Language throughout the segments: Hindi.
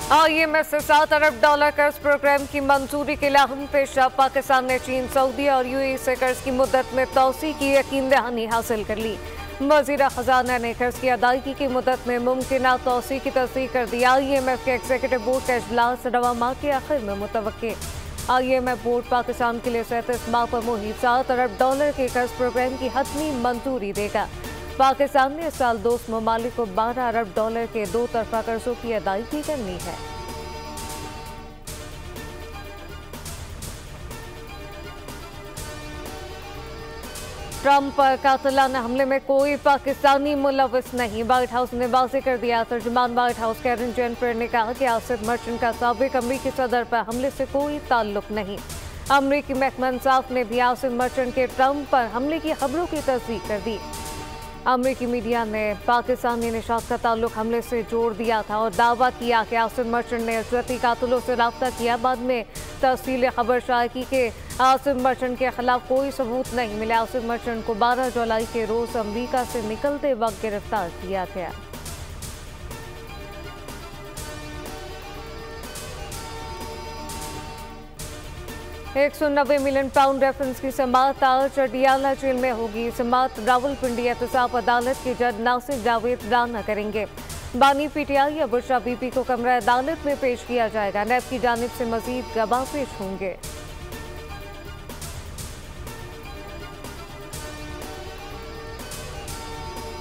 IMF से $7 अरब कर्ज प्रोग्राम की मंजूरी के लिए अहम पेशा। पाकिस्तान ने चीन, सऊदी और UAE से कर्ज की मुद्दत में तोसी की यकीन दहानी हासिल कर ली। वज़ीर खजाना ने कर्ज की अदायगी की मुद्दत में मुमकिन तोसी की तस्दीक कर दी। IMF के एग्जीक्यूटिव बोर्ड का इजलास रवा माह के आखिर में मुतवक्के। IMF बोर्ड पाकिस्तान के लिए 37 माह पर मुहित $7 अरब के कर्ज प्रोग्राम की हतमी मंजूरी देगा। पाकिस्तान ने इस साल दोस्त ममालिक को $12 अरब के 2 तरफा कर्जों की अदायगी करनी है। ट्रंप पर कातिलाना हमले में कोई पाकिस्तानी मुलविस नहीं, व्हाइट हाउस ने वाज़ेह कर दिया। तर्जुमान व्हाइट हाउस कैरन जेन-पियर ने कहा कि आसिफ मर्चेंट का साबिक अमरीकी सदर पर हमले से कोई ताल्लुक नहीं। अमरीकी महकमा इंसाफ ने भी आसिफ मर्चेंट के ट्रंप पर हमले की खबरों की तस्दीक कर दी। अमरीकी मीडिया ने पाकिस्तानी निशात का ताल्लुक हमले से जोड़ दिया था और दावा किया कि आसिफ मर्चेंट ने इजरती कातिलों से रब्ता किया। बाद में तफसील खबर शाया की कि आसिफ मर्चेंट के खिलाफ कोई सबूत नहीं मिला। आसिफ मर्चेंट को 12 जुलाई के रोज अमरीका से निकलते वक्त गिरफ्तार किया गया। £190 मिलियन रेफरेंस की समाअत आज अडियाला जेल में होगी। समाअत रावलपिंडी एहतसाब अदालत के जज नासिर जावेद राना करेंगे। बानी PTI या बुशरा बीबी को कमरा अदालत में पेश किया जाएगा। नैब की जानिब से मजीद गवाह पेश होंगे।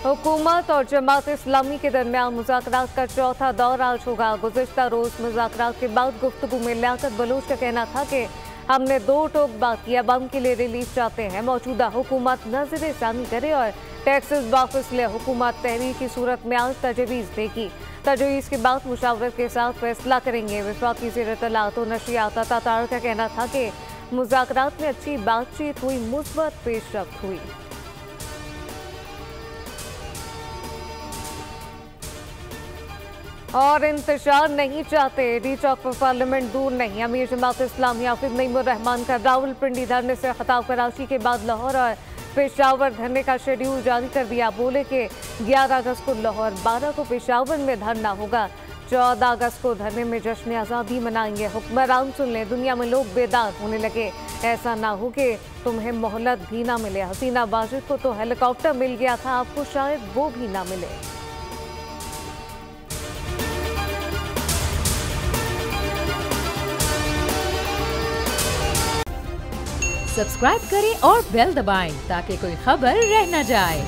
हुकूमत और जमात इस्लामी के दरमियान मुज़ाकरात का चौथा दौर आज होगा। गुज़िश्ता रोज मुज़ाकरात के बाद गुफ्तगू में लियाकत बलोच का कहना था कि हमने 2 टोक बात किया, बम के लिए रिलीफ चाहते हैं। मौजूदा हुकूमत नजर सानी करे और टैक्सेस वापस ले। हुकूमत तहरीर की सूरत में आज तजवीज़ देगी। तजवीज़ के बाद मुशावरत के साथ फैसला करेंगे। वफाकी ज़ेर इत्तलात और नशरियात तातार का कहना था कि मुज़ाकरात में अच्छी बातचीत हुई, मुस्बत पेशरफ्त हुई। और इंतजार नहीं चाहते, डी चौक पर पार्लियामेंट दूर नहीं। अमीर जमात इस्लामी हाफिज नईमुर रहमान का रावलपिंडी धरने से खिताब। कराची के बाद लाहौर और पेशावर धरने का शेड्यूल जारी कर दिया। बोले कि 11 अगस्त को लाहौर, 12 को पेशावर में धरना होगा। 14 अगस्त को धरने में जश्न आज़ादी मनाएंगे। हुक्मरान सुन लें, दुनिया में लोग बेदार होने लगे। ऐसा ना हो कि तुम्हें मोहलत भी ना मिले। हसीना वाजिद को तो हेलीकॉप्टर मिल गया था, आपको शायद वो भी ना मिले। सब्सक्राइब करें और बेल दबाएं ताकि कोई खबर रह न जाए।